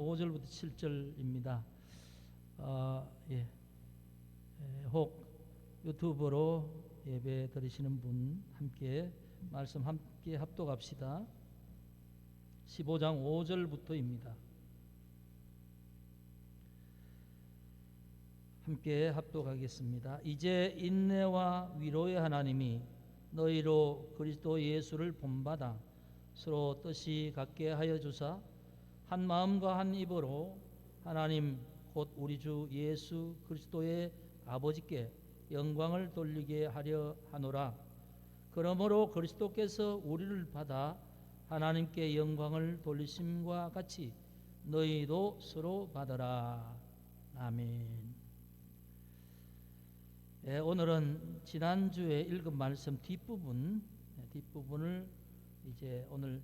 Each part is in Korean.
5절부터 7절입니다. 예. 혹 유튜브로 예배 드리시는 분 함께 말씀 함께 합독합시다. 15장 5절부터입니다. 함께 합독하겠습니다. 이제 인내와 위로의 하나님이 너희로 그리스도 예수를 본받아 서로 뜻이 같게 하여 주사 한 마음과 한 입으로 하나님 곧 우리 주 예수 그리스도의 아버지께 영광을 돌리게 하려 하노라. 그러므로 그리스도께서 우리를 받아 하나님께 영광을 돌리심과 같이 너희도 서로 받으라. 아멘. 오늘은 지난주에 읽은 말씀 뒷부분을 이제 오늘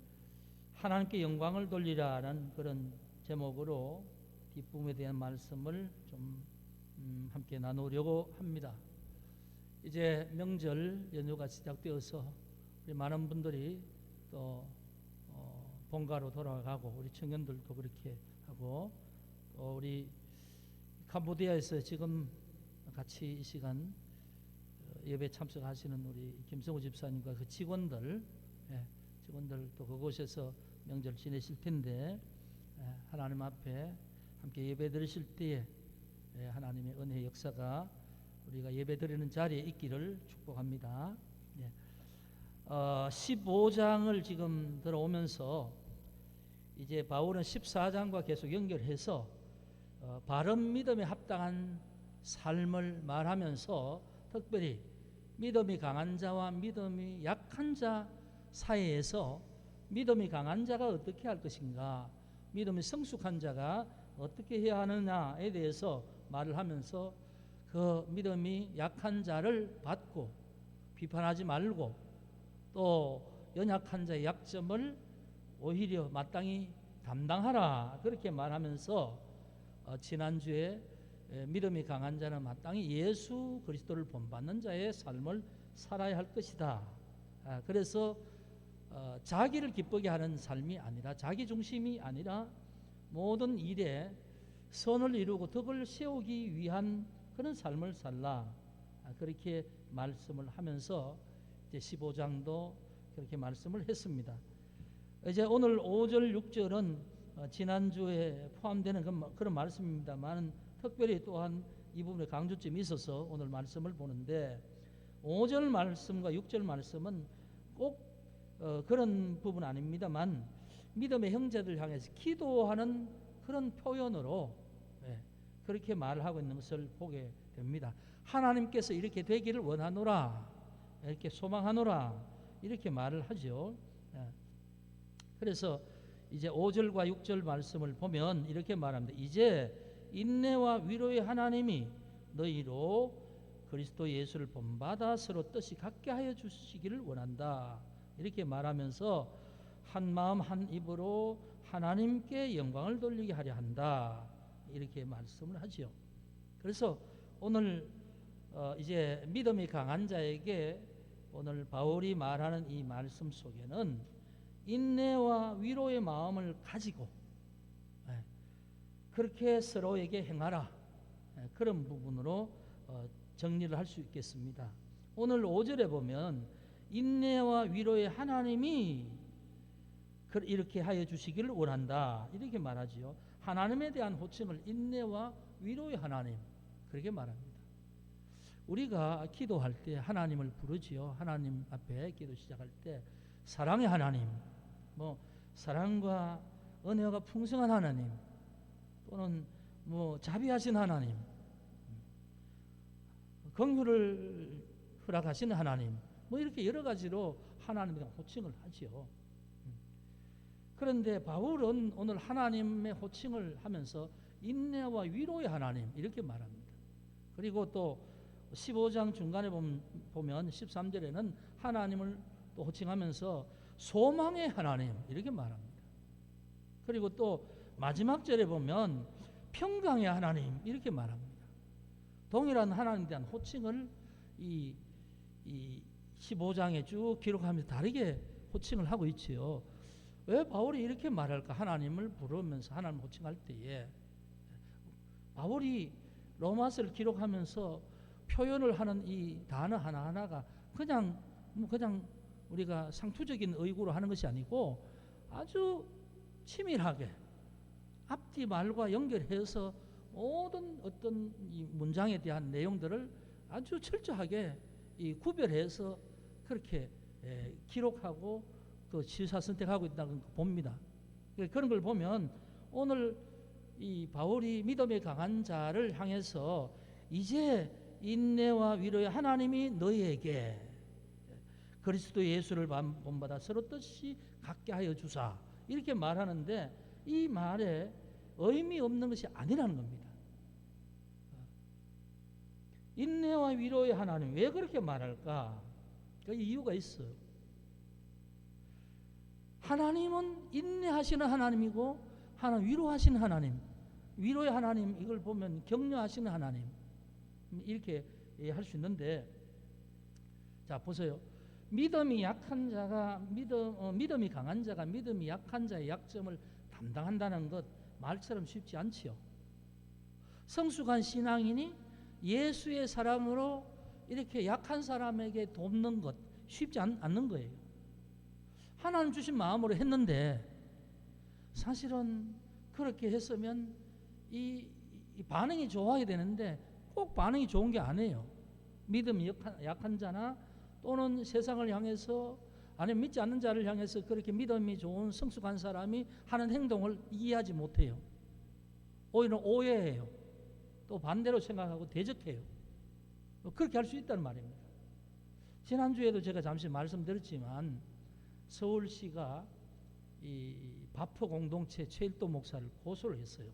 하나님께 영광을 돌리라는 그런 제목으로 뒷부분에 대한 말씀을 좀 함께 나누려고 합니다. 이제 명절 연휴가 시작되어서 우리 많은 분들이 또 본가로 돌아가고 우리 청년들도 그렇게 하고 또 우리 캄보디아에서 지금 같이 이 시간 예배 참석하시는 우리 김성우 집사님과 그 직원들도 그곳에서 명절 지내실 텐데 하나님 앞에 함께 예배 드리실 때에 하나님의 은혜의 역사가 우리가 예배 드리는 자리에 있기를 축복합니다. 15장을 지금 들어오면서 이제 바울은 14장과 계속 연결해서 바른 믿음에 합당한 삶을 말하면서 특별히 믿음이 강한 자와 믿음이 약한 자 사이에서 믿음이 강한 자가 어떻게 할 것인가, 믿음이 성숙한 자가 어떻게 해야 하느냐에 대해서 말을 하면서 그 믿음이 약한 자를 받고 비판하지 말고 또 연약한 자의 약점을 오히려 마땅히 담당하라, 그렇게 말하면서 지난주에 믿음이 강한 자는 마땅히 예수 그리스도를 본받는 자의 삶을 살아야 할 것이다. 그래서 자기를 기쁘게 하는 삶이 아니라, 자기 중심이 아니라 모든 일에 선을 이루고 덕을 세우기 위한 그런 삶을 살라, 그렇게 말씀을 하면서 이제 15장도 그렇게 말씀을 했습니다. 이제 오늘 5절 6절은 지난주에 포함되는 그런 말씀입니다만 특별히 또한 이 부분에 강조점이 있어서 오늘 말씀을 보는데, 5절 말씀과 6절 말씀은 꼭 그런 부분 아닙니다만 믿음의 형제들 향해서 기도하는 그런 표현으로 그렇게 말을 하고 있는 것을 보게 됩니다. 하나님께서 이렇게 되기를 원하노라, 이렇게 소망하노라, 이렇게 말을 하죠. 그래서 이제 5절과 6절 말씀을 보면 이렇게 말합니다. 이제 인내와 위로의 하나님이 너희로 그리스도 예수를 본받아 서로 뜻이 같게 하여 주시기를 원한다, 이렇게 말하면서 한 마음 한 입으로 하나님께 영광을 돌리게 하려 한다, 이렇게 말씀을 하지요. 그래서 오늘 이제 믿음이 강한 자에게 오늘 바울이 말하는 이 말씀 속에는 인내와 위로의 마음을 가지고 그렇게 서로에게 행하라, 그런 부분으로 정리를 할 수 있겠습니다. 오늘 5절에 보면 인내와 위로의 하나님이 이렇게 하여 주시기를 원한다, 이렇게 말하지요. 하나님에 대한 호칭을 인내와 위로의 하나님, 그렇게 말합니다. 우리가 기도할 때 하나님을 부르지요. 하나님 앞에 기도 시작할 때 사랑의 하나님, 사랑과 은혜가 풍성한 하나님, 또는 자비하신 하나님, 긍휼을 허락하시는 하나님, 이렇게 여러 가지로 하나님에 대한 호칭을 하지요. 그런데 바울은 오늘 하나님의 호칭을 하면서 인내와 위로의 하나님, 이렇게 말합니다. 그리고 또 15장 중간에 보면 13절에는 하나님을 또 호칭하면서 소망의 하나님, 이렇게 말합니다. 그리고 또 마지막 절에 보면 평강의 하나님, 이렇게 말합니다. 동일한 하나님에 대한 호칭을 이 15장에 쭉 기록하면서 다르게 호칭을 하고 있지요. 왜 바울이 이렇게 말할까? 하나님을 부르면서 하나님을 호칭할 때에 바울이 로마서를 기록하면서 표현을 하는 이 단어 하나하나가 그냥 우리가 상투적인 의구로 하는 것이 아니고 아주 치밀하게 앞뒤 말과 연결해서 모든 어떤 이 문장에 대한 내용들을 아주 철저하게 이 구별해서 그렇게 기록하고 그 시사 선택하고 있다는 걸 봅니다. 그런 걸 보면 오늘 이 바울이 믿음에 강한 자를 향해서 이제 인내와 위로의 하나님이 너희에게 그리스도 예수를 본받아 서로 뜻이 같게 하여 주사 이렇게 말하는데 이 말에 의미 없는 것이 아니라는 겁니다. 인내와 위로의 하나님 왜 그렇게 말할까? 그 이유가 있어요. 하나님은 인내하시는 하나님이고 하나님 위로하시는 하나님, 위로의 하나님 이걸 보면 격려하시는 하나님 이렇게 할 수 있는데, 자 보세요. 믿음이 약한 자가 믿음이 강한 자가 믿음이 약한 자의 약점을 담당한다는 것 말처럼 쉽지 않지요. 성숙한 신앙인이 예수의 사랑으로 이렇게 약한 사람에게 돕는 것 쉽지 않는 거예요. 하나님 주신 마음으로 했는데 사실은 그렇게 했으면 이 반응이 좋아야 되는데 꼭 반응이 좋은 게 아니에요. 믿음이 약한 자나 또는 세상을 향해서 아니면 믿지 않는 자를 향해서 그렇게 믿음이 좋은 성숙한 사람이 하는 행동을 이해하지 못해요. 오히려 오해해요. 또 반대로 생각하고 대적해요. 그렇게 할 수 있다는 말입니다. 지난주에도 제가 잠시 말씀드렸지만 서울시가 이 바포 공동체 최일도 목사를 고소를 했어요.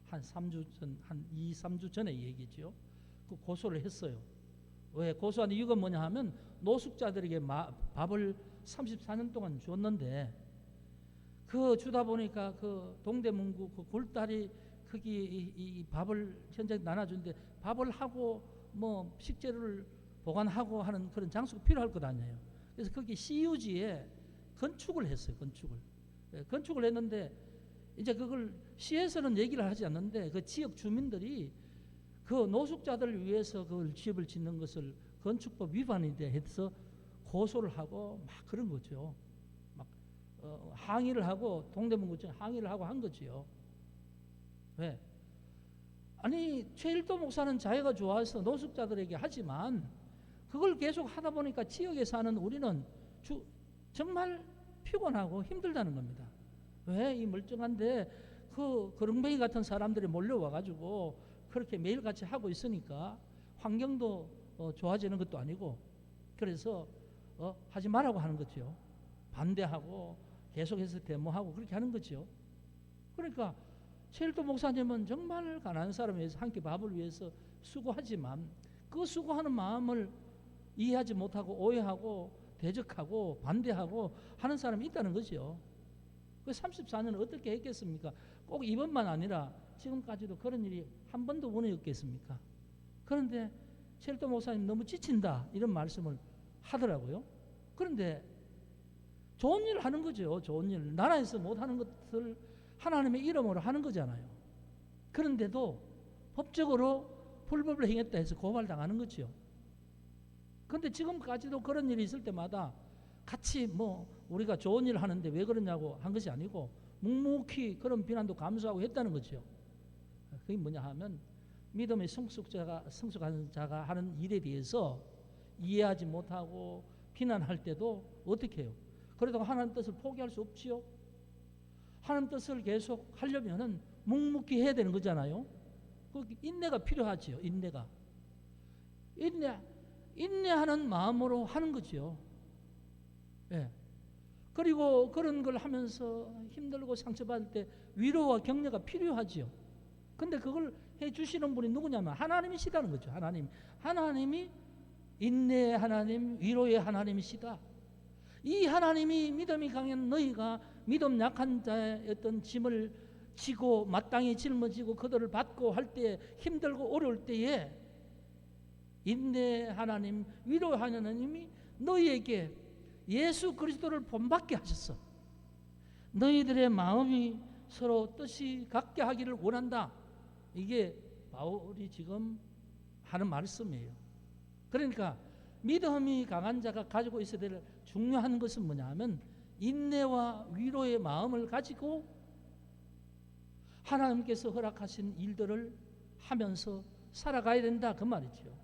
한 2, 3주 전에 얘기죠. 그 고소를 했어요. 왜 고소한 이유가 뭐냐 하면 노숙자들에게 밥을 34년 동안 줬는데 그 주다 보니까 그 동대문구 그 골다리 크기 이 밥을 현장에 나눠주는데 밥을 하고 뭐 식재료를 보관하고 하는 그런 장소가 필요할 것 아니에요. 그래서 거기 CU지에 건축을 했어요. 건축을 했는데 이제 그걸 시에서는 얘기를 하지 않는데 그 지역 주민들이 그 노숙자들을 위해서 그 집을 짓는 것을 건축법 위반이 돼서 고소를 하고 막 그런 거죠. 막 항의를 하고 동대문구청 항의를 하고 한 거지요. 왜? 아니 최일도 목사는 자기가 좋아서 노숙자들에게 하지만 그걸 계속 하다 보니까 지역에 사는 우리는 정말 피곤하고 힘들다는 겁니다. 왜? 이 멀쩡한데 그 거렁뱅이 같은 사람들이 몰려와 가지고 그렇게 매일같이 하고 있으니까 환경도 좋아지는 것도 아니고 그래서 하지 말라고 하는 거죠. 반대하고 계속해서 데모하고 그렇게 하는 거죠. 그러니까 최일도 목사님은 정말 가난한 사람을 위해서 한 끼 밥을 위해서 수고하지만 그 수고하는 마음을 이해하지 못하고 오해하고 대적하고 반대하고 하는 사람이 있다는 거죠. 그 34년을 어떻게 했겠습니까? 꼭 이번만 아니라 지금까지도 그런 일이 한 번도 운이 없겠습니까? 그런데 최일도 목사님 너무 지친다 이런 말씀을 하더라고요. 그런데 좋은 일을 하는 거죠. 좋은 일. 나라에서 못하는 것을 하나님의 이름으로 하는 거잖아요. 그런데도 법적으로 불법을 행했다 해서 고발당하는 거죠. 그런데 지금까지도 그런 일이 있을 때마다 같이 뭐 우리가 좋은 일을 하는데 왜 그러냐고 한 것이 아니고 묵묵히 그런 비난도 감수하고 했다는 거죠. 그게 뭐냐 하면 믿음의 성숙한 자가 하는 일에 대해서 이해하지 못하고 비난할 때도 어떻게 해요? 그래도 하나님 뜻을 포기할 수 없지요. 하나님 뜻을 계속 하려면은 묵묵히 해야 되는 거잖아요. 그 인내가 필요하지요. 인내하는 마음으로 하는 거죠. 예. 그리고 그런 걸 하면서 힘들고 상처받을 때 위로와 격려가 필요하지요. 근데 그걸 해주시는 분이 누구냐면 하나님이시다는 거죠. 하나님이 인내의 하나님, 위로의 하나님이시다. 이 하나님이 믿음이 강한 너희가 믿음 약한 자의 어떤 짐을 지고 마땅히 짊어지고 그들을 받고 할 때 힘들고 어려울 때에 인내 하나님, 위로 하나님이 너희에게 예수 그리스도를 본받게 하셨어. 너희들의 마음이 서로 뜻이 같게 하기를 원한다. 이게 바울이 지금 하는 말씀이에요. 그러니까 믿음이 강한 자가 가지고 있어야 될 중요한 것은 뭐냐 하면 인내와 위로의 마음을 가지고 하나님께서 허락하신 일들을 하면서 살아가야 된다, 그 말이죠.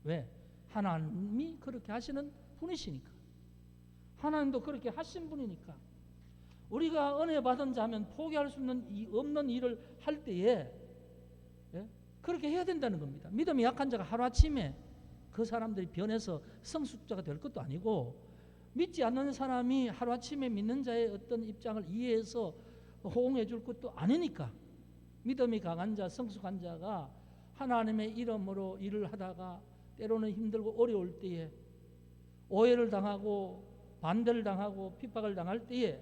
왜? 하나님이 그렇게 하시는 분이시니까. 하나님도 그렇게 하신 분이니까. 우리가 은혜 받은 자면 포기할 수 없는 일을 할 때에 그렇게 해야 된다는 겁니다. 믿음이 약한 자가 하루아침에 그 사람들이 변해서 성숙자가 될 것도 아니고, 믿지 않는 사람이 하루아침에 믿는 자의 어떤 입장을 이해해서 호응해 줄 것도 아니니까, 믿음이 강한 자, 성숙한 자가 하나님의 이름으로 일을 하다가 때로는 힘들고 어려울 때에 오해를 당하고 반대를 당하고 핍박을 당할 때에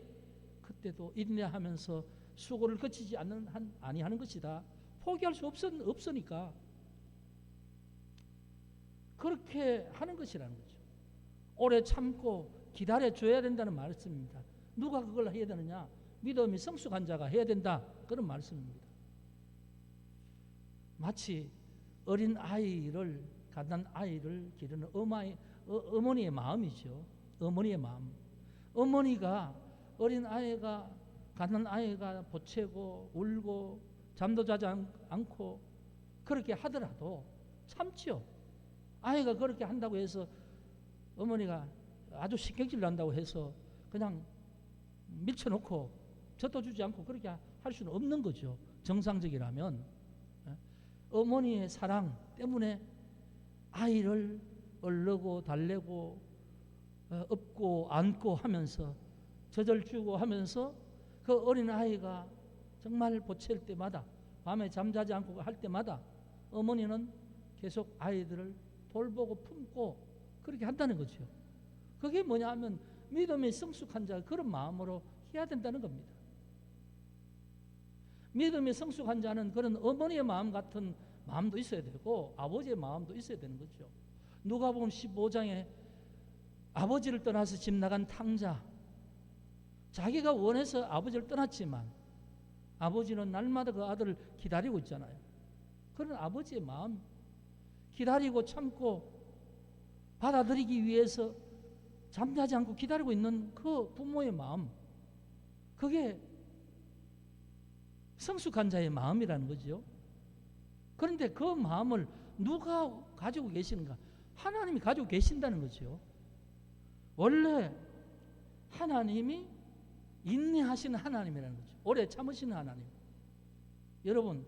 그때도 인내하면서 수고를 거치지 아니하는 것이다. 포기할 수 없으니까 그렇게 하는 것이라는 거죠. 오래 참고 기다려줘야 된다는 말씀입니다. 누가 그걸 해야 되느냐? 믿음이 성숙한 자가 해야 된다, 그런 말씀입니다. 마치 어린 아이를, 갓난 아이를 기르는 어머니의 마음이죠. 어머니의 마음. 어머니가 어린 아이가, 갓난 아이가 보채고 울고 잠도 자지 않고 그렇게 하더라도 참죠. 아이가 그렇게 한다고 해서 어머니가 아주 신경질 난다고 해서 그냥 밀쳐놓고 젖도 주지 않고 그렇게 할 수는 없는 거죠. 정상적이라면. 어머니의 사랑 때문에 아이를 얼르고 달래고 업고 안고 하면서 젖을 주고 하면서 그 어린 아이가 정말 보챌 때마다, 밤에 잠자지 않고 할 때마다 어머니는 계속 아이들을 돌보고 품고 그렇게 한다는 거죠. 그게 뭐냐 하면 믿음의 성숙한 자가 그런 마음으로 해야 된다는 겁니다. 믿음의 성숙한 자는 그런 어머니의 마음 같은 마음도 있어야 되고 아버지의 마음도 있어야 되는 거죠. 누가복음 15장에 아버지를 떠나서 집 나간 탕자, 자기가 원해서 아버지를 떠났지만 아버지는 날마다 그 아들을 기다리고 있잖아요. 그런 아버지의 마음, 기다리고 참고 받아들이기 위해서 잠자지 않고 기다리고 있는 그 부모의 마음, 그게 성숙한 자의 마음이라는 거죠. 그런데 그 마음을 누가 가지고 계시는가? 하나님이 가지고 계신다는 거죠. 원래 하나님이 인내하시는 하나님이라는 거죠. 오래 참으시는 하나님. 여러분,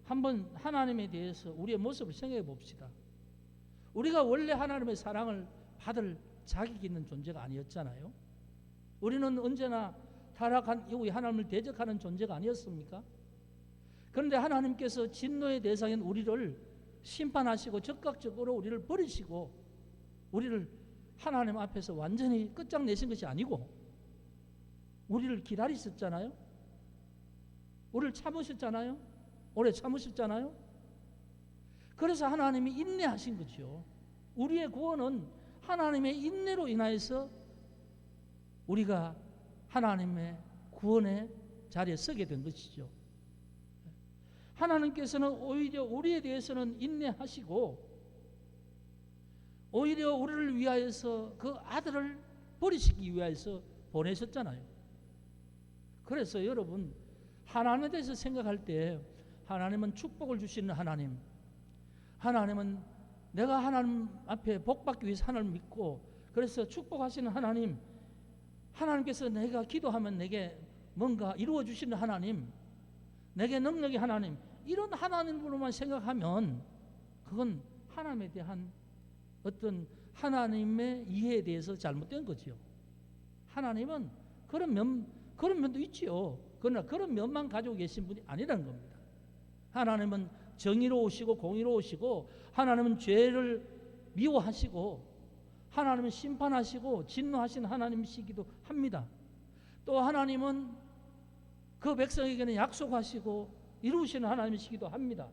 한번 하나님에 대해서 우리의 모습을 생각해 봅시다. 우리가 원래 하나님의 사랑을 받을 자격이 있는 존재가 아니었잖아요. 우리는 언제나 타락한 이후에 하나님을 대적하는 존재가 아니었습니까? 그런데 하나님께서 진노의 대상인 우리를 심판하시고 적극적으로 우리를 버리시고 우리를 하나님 앞에서 완전히 끝장내신 것이 아니고 우리를 기다리셨잖아요. 우리를 참으셨잖아요. 오래 참으셨잖아요. 그래서 하나님이 인내하신 거죠. 우리의 구원은 하나님의 인내로 인하여서 우리가 하나님의 구원의 자리에 서게 된 것이죠. 하나님께서는 오히려 우리에 대해서는 인내하시고 오히려 우리를 위하여서 그 아들을 버리시기 위하여서 보내셨잖아요. 그래서 여러분, 하나님에 대해서 생각할 때 하나님은 축복을 주시는 하나님, 하나님은 내가 하나님 앞에 복받기 위해서 하나님을 믿고 그래서 축복하시는 하나님, 하나님께서 내가 기도하면 내게 뭔가 이루어 주시는 하나님, 내게 능력의 하나님, 이런 하나님으로만 생각하면 그건 하나님에 대한 어떤 하나님의 이해에 대해서 잘못된 거죠. 하나님은 그런 면도 있지요. 그러나 그런 면만 가지고 계신 분이 아니라는 겁니다. 하나님은 정의로우시고 공의로우시고 하나님은 죄를 미워하시고 하나님은 심판하시고 진노하시는 하나님이시기도 합니다. 또 하나님은 그 백성에게는 약속하시고 이루시는 하나님이시기도 합니다.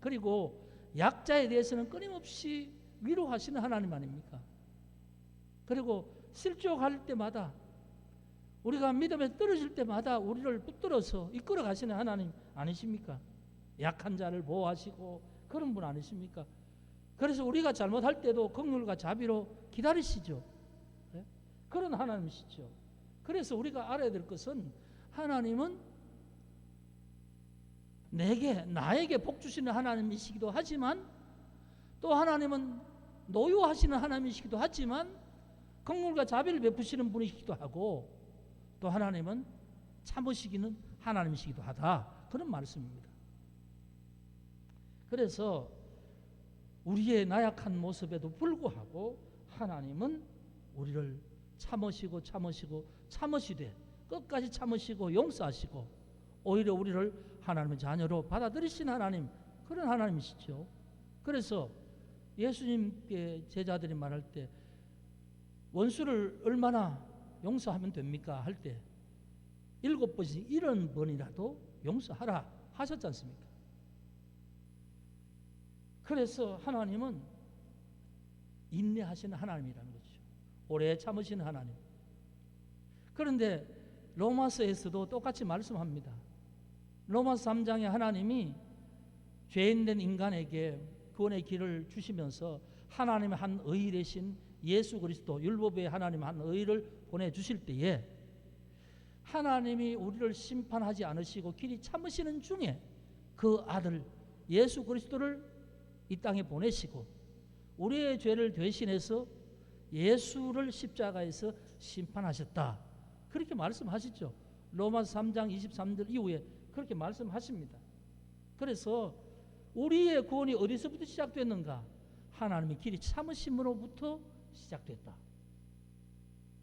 그리고 약자에 대해서는 끊임없이 위로하시는 하나님 아닙니까? 그리고 실족할 때마다, 우리가 믿음에 떨어질 때마다 우리를 붙들어서 이끌어 가시는 하나님 아니십니까? 약한 자를 보호하시고 그런 분 아니십니까? 그래서 우리가 잘못할 때도 긍휼과 자비로 기다리시죠. 네? 그런 하나님이시죠. 그래서 우리가 알아야 될 것은 하나님은 나에게 복 주시는 하나님이시기도 하지만, 또 하나님은 노여하시는 하나님이시기도 하지만 긍휼과 자비를 베푸시는 분이시기도 하고, 또 하나님은 참으시기는 하나님이시기도 하다, 그런 말씀입니다. 그래서 우리의 나약한 모습에도 불구하고 하나님은 우리를 참으시되 끝까지 참으시고 용서하시고 오히려 우리를 하나님의 자녀로 받아들이신 하나님, 그런 하나님이시죠. 그래서 예수님께 제자들이 말할 때 원수를 얼마나 용서하면 됩니까? 할 때 7번씩 70번이라도 용서하라 하셨지 않습니까? 그래서 하나님은 인내하시는 하나님이라는 거죠. 오래 참으시는 하나님. 그런데 로마서에서도 똑같이 말씀합니다. 로마서 3장에 하나님이 죄인된 인간에게 구원의 길을 주시면서 하나님의 한 의인 되신 예수 그리스도, 율법의 하나님 한 의를 보내주실 때에 하나님이 우리를 심판하지 않으시고 길이 참으시는 중에 그 아들 예수 그리스도를 이 땅에 보내시고 우리의 죄를 대신해서 예수를 십자가에서 심판하셨다, 그렇게 말씀하시죠. 로마서 3장 23절 이후에 그렇게 말씀하십니다. 그래서 우리의 구원이 어디서부터 시작됐는가? 하나님의 길이 참으심으로부터 시작됐다.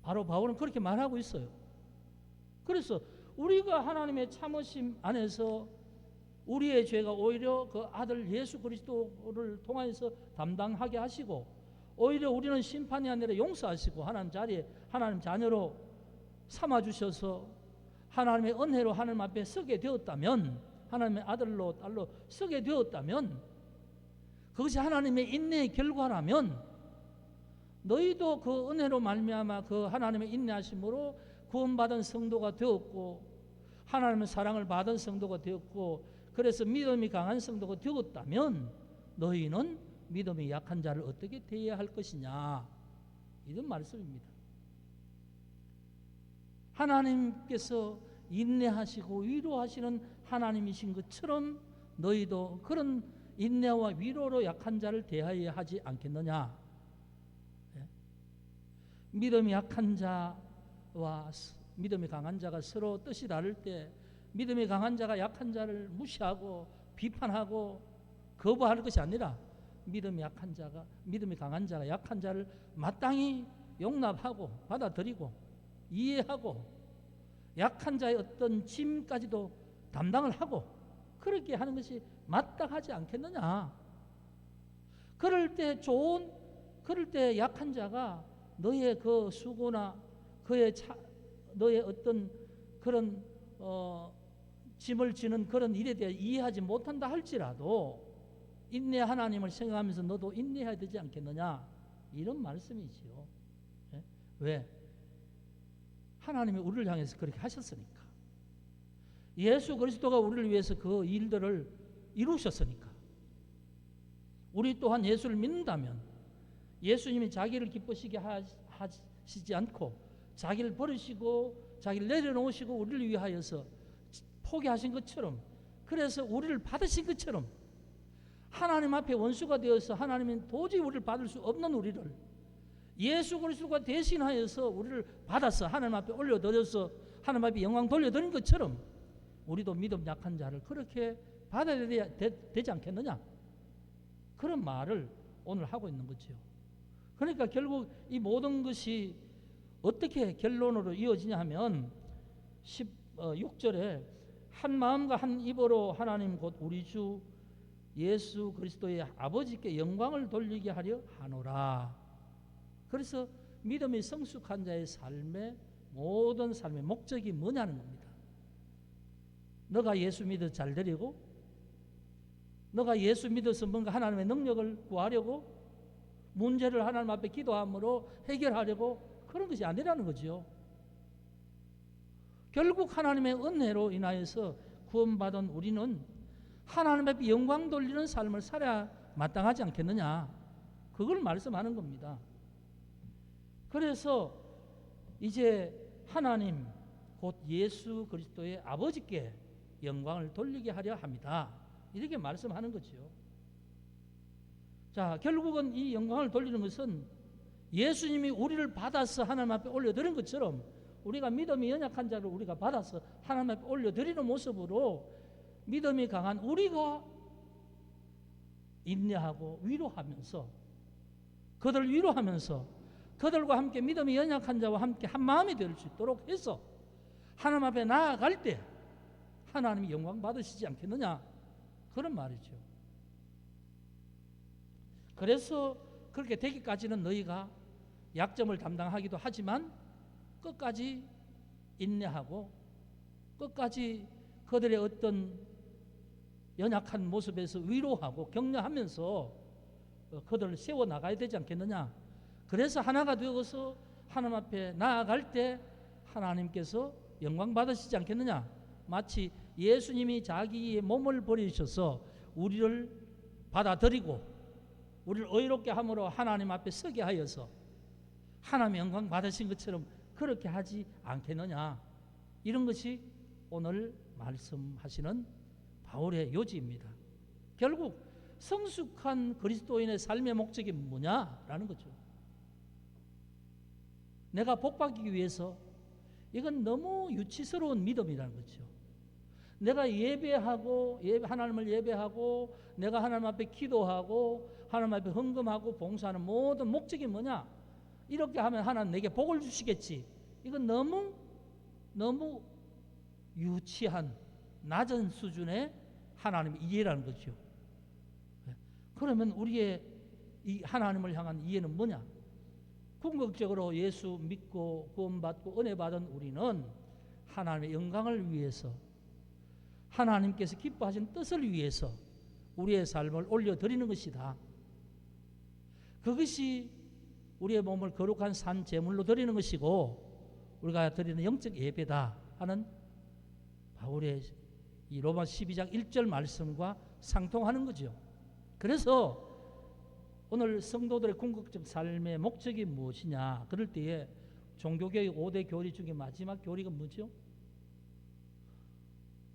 바로 바울은 그렇게 말하고 있어요. 그래서 우리가 하나님의 참으심 안에서 우리의 죄가 오히려 그 아들 예수 그리스도를 통해서 담당하게 하시고, 오히려 우리는 심판이 아니라 용서하시고 하나님 자리에 하나님 자녀로 삼아주셔서 하나님의 은혜로 하나님 앞에 서게 되었다면, 하나님의 아들로 딸로 서게 되었다면, 그것이 하나님의 인내의 결과라면 너희도 그 은혜로 말미암아 그 하나님의 인내하심으로 구원받은 성도가 되었고 하나님의 사랑을 받은 성도가 되었고, 그래서 믿음이 강한 성도가 되었다면 너희는 믿음이 약한 자를 어떻게 대해야 할 것이냐, 이런 말씀입니다. 하나님께서 인내하시고 위로하시는 하나님이신 것처럼 너희도 그런 인내와 위로로 약한 자를 대하여야 하지 않겠느냐. 믿음이 약한 자와 믿음이 강한 자가 서로 뜻이 다를 때 믿음이 강한 자가 약한 자를 무시하고 비판하고 거부할 것이 아니라 믿음이 강한 자가 약한 자를 마땅히 용납하고 받아들이고 이해하고 약한 자의 어떤 짐까지도 담당을 하고 그렇게 하는 것이 마땅하지 않겠느냐. 그럴 때 약한 자가 너의 그 수고나 너의 어떤 그런 짐을 지는 그런 일에 대해 이해하지 못한다 할지라도 인내 하나님을 생각하면서 너도 인내해야 되지 않겠느냐, 이런 말씀이지요. 네? 왜? 하나님이 우리를 향해서 그렇게 하셨으니까. 예수 그리스도가 우리를 위해서 그 일들을 이루셨으니까. 우리 또한 예수를 믿는다면 예수님이 자기를 기쁘시게 하시지 않고 자기를 버리시고 자기를 내려놓으시고 우리를 위하여서 포기하신 것처럼, 그래서 우리를 받으신 것처럼 하나님 앞에 원수가 되어서 하나님은 도저히 우리를 받을 수 없는 우리를 예수 그리스도가 대신하여서 우리를 받아서 하나님 앞에 올려드려서 하나님 앞에 영광 돌려드린 것처럼 우리도 믿음 약한 자를 그렇게 받아야 되지 않겠느냐, 그런 말을 오늘 하고 있는 거죠. 그러니까 결국 이 모든 것이 어떻게 결론으로 이어지냐 하면 6절에 한 마음과 한 입으로 하나님 곧 우리 주 예수 그리스도의 아버지께 영광을 돌리게 하려 하노라. 그래서 믿음이 성숙한 자의 모든 삶의 목적이 뭐냐는 겁니다. 너가 예수 믿어 잘 되려고, 너가 예수 믿어서 뭔가 하나님의 능력을 구하려고, 문제를 하나님 앞에 기도함으로 해결하려고 그런 것이 아니라는 거죠. 결국 하나님의 은혜로 인하여서 구원받은 우리는 하나님 앞에 영광 돌리는 삶을 살아야 마땅하지 않겠느냐, 그걸 말씀하는 겁니다. 그래서 이제 하나님 곧 예수 그리스도의 아버지께 영광을 돌리게 하려 합니다. 이렇게 말씀하는 거죠. 자, 결국은 이 영광을 돌리는 것은 예수님이 우리를 받아서 하나님 앞에 올려드린 것처럼 우리가 믿음이 연약한 자를 우리가 받아서 하나님 앞에 올려드리는 모습으로 믿음이 강한 우리가 인내하고 위로하면서 그들을 위로하면서 그들과 함께 믿음이 연약한 자와 함께 한 마음이 될 수 있도록 해서 하나님 앞에 나아갈 때 하나님이 영광 받으시지 않겠느냐, 그런 말이죠. 그래서 그렇게 되기까지는 너희가 약점을 담당하기도 하지만 끝까지 인내하고 끝까지 그들의 어떤 연약한 모습에서 위로하고 격려하면서 그들을 세워나가야 되지 않겠느냐. 그래서 하나가 되어서 하나님 앞에 나아갈 때 하나님께서 영광 받으시지 않겠느냐. 마치 예수님이 자기의 몸을 버리셔서 우리를 받아들이고 우리를 의롭게 함으로 하나님 앞에 서게 하여서 하나님의 영광 받으신 것처럼 그렇게 하지 않겠느냐. 이런 것이 오늘 말씀하시는 바울의 요지입니다. 결국 성숙한 그리스도인의 삶의 목적이 뭐냐라는 거죠. 내가 복받기 위해서, 이건 너무 유치스러운 믿음이라는 거죠. 내가 예배하고 하나님을 예배하고 내가 하나님 앞에 기도하고 하나님 앞에 헌금하고 봉사하는 모든 목적이 뭐냐? 이렇게 하면 하나님 내게 복을 주시겠지. 이건 너무 유치한 낮은 수준의 하나님의 이해라는 거죠. 그러면 우리의 이 하나님을 향한 이해는 뭐냐? 궁극적으로 예수 믿고 구원받고 은혜 받은 우리는 하나님의 영광을 위해서, 하나님께서 기뻐하신 뜻을 위해서 우리의 삶을 올려드리는 것이다. 그것이 우리의 몸을 거룩한 산 제물로 드리는 것이고 우리가 드리는 영적 예배다 하는 바울의 이 로마 12장 1절 말씀과 상통하는 거죠. 그래서 오늘 성도들의 궁극적 삶의 목적이 무엇이냐, 그럴 때에 종교개혁 5대 교리 중에 마지막 교리가 뭐죠?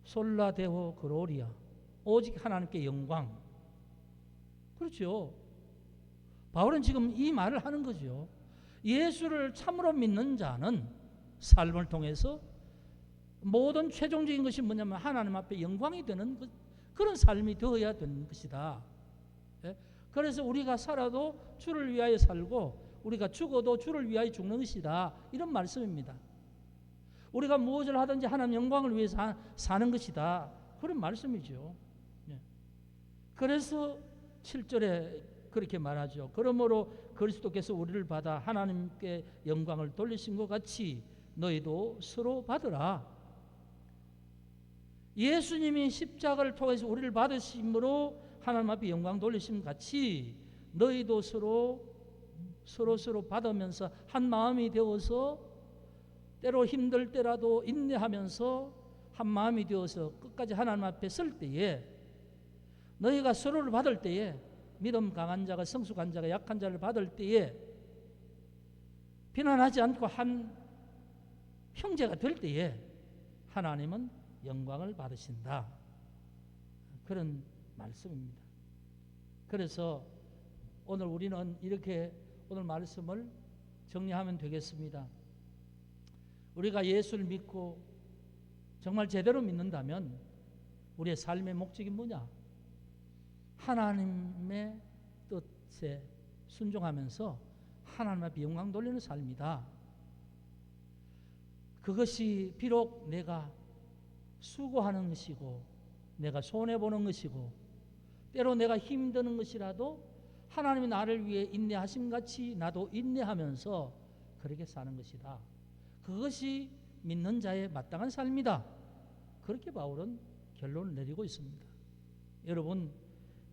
솔라 데오 글로리아, 오직 하나님께 영광. 그렇죠. 바울은 지금 이 말을 하는 거죠. 예수를 참으로 믿는 자는 삶을 통해서 모든 최종적인 것이 뭐냐면 하나님 앞에 영광이 되는 그런 삶이 되어야 되는 것이다. 그래서 우리가 살아도 주를 위하여 살고 우리가 죽어도 주를 위하여 죽는 것이다, 이런 말씀입니다. 우리가 무엇을 하든지 하나님 영광을 위해서 사는 것이다, 그런 말씀이죠. 그래서 7절에 그렇게 말하죠. 그러므로 그리스도께서 우리를 받아 하나님께 영광을 돌리신 것 같이 너희도 서로 받으라. 예수님이 십자가를 통해서 우리를 받으심으로 하나님 앞에 영광 돌리심 같이 너희도 서로 받으면서 한 마음이 되어서 때로 힘들 때라도 인내하면서 한 마음이 되어서 끝까지 하나님 앞에 설 때에 너희가 서로를 받을 때에 믿음 강한 자가 성숙한 자가 약한 자를 받을 때에 비난하지 않고 한 형제가 될 때에 하나님은 영광을 받으신다, 그런 말씀입니다. 그래서 오늘 우리는 이렇게 오늘 말씀을 정리하면 되겠습니다. 우리가 예수를 믿고 정말 제대로 믿는다면 우리의 삶의 목적이 뭐냐? 하나님의 뜻에 순종하면서 하나님 앞에 영광 돌리는 삶이다. 그것이 비록 내가 수고하는 것이고 내가 손해보는 것이고 때로 내가 힘드는 것이라도 하나님이 나를 위해 인내하심 같이 나도 인내하면서 그렇게 사는 것이다. 그것이 믿는 자의 마땅한 삶이다. 그렇게 바울은 결론을 내리고 있습니다. 여러분,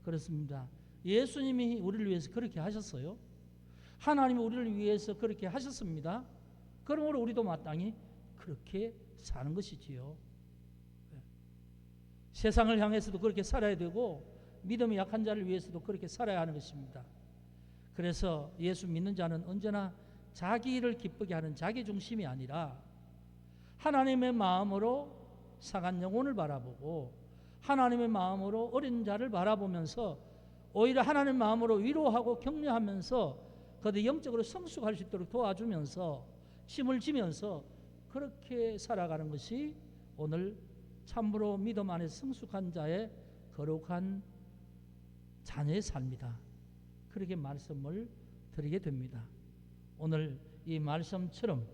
그렇습니다. 예수님이 우리를 위해서 그렇게 하셨어요. 하나님이 우리를 위해서 그렇게 하셨습니다. 그러므로 우리도 마땅히 그렇게 사는 것이지요. 세상을 향해서도 그렇게 살아야 되고 믿음이 약한 자를 위해서도 그렇게 살아야 하는 것입니다. 그래서 예수 믿는 자는 언제나 자기를 기쁘게 하는 자기 중심이 아니라 하나님의 마음으로 상한 영혼을 바라보고 하나님의 마음으로 어린 자를 바라보면서 오히려 하나님의 마음으로 위로하고 격려하면서 그들 영적으로 성숙할 수 있도록 도와주면서 힘을 지면서 그렇게 살아가는 것이 오늘 참으로 믿음 안에 성숙한 자의 거룩한 자녀의 삶이다. 그렇게 말씀을 드리게 됩니다. 오늘 이 말씀처럼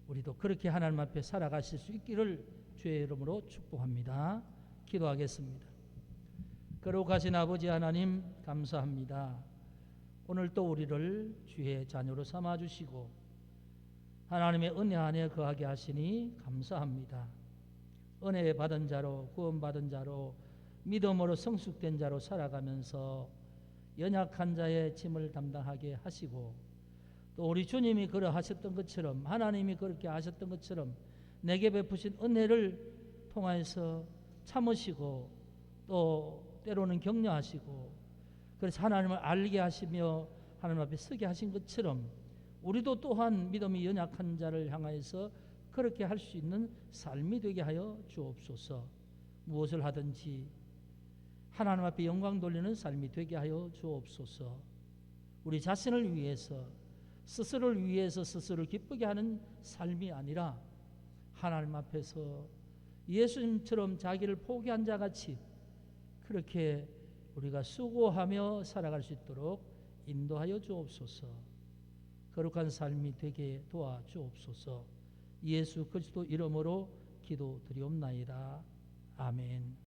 우리도 그렇게 하나님 앞에 살아가실 수 있기를 주의 이름으로 축복합니다. 기도하겠습니다. 거룩하신 아버지 하나님 감사합니다. 오늘 또 우리를 주의 자녀로 삼아주시고 하나님의 은혜 안에 거하게 하시니 감사합니다. 은혜 받은 자로 구원받은 자로 믿음으로 성숙된 자로 살아가면서 연약한 자의 짐을 담당하게 하시고 또 우리 주님이 그러하셨던 것처럼 하나님이 그렇게 하셨던 것처럼 내게 베푸신 은혜를 통하여서 참으시고 또 때로는 격려하시고 그래서 하나님을 알게 하시며 하나님 앞에 서게 하신 것처럼 우리도 또한 믿음이 연약한 자를 향하여서 그렇게 할 수 있는 삶이 되게 하여 주옵소서. 무엇을 하든지 하나님 앞에 영광 돌리는 삶이 되게 하여 주옵소서. 우리 자신을 위해서 스스로를 위해서 스스로를 기쁘게 하는 삶이 아니라 하나님 앞에서 예수님처럼 자기를 포기한 자같이 그렇게 우리가 수고하며 살아갈 수 있도록 인도하여 주옵소서. 거룩한 삶이 되게 도와주옵소서. 예수 그리스도 이름으로 기도드리옵나이다. 아멘.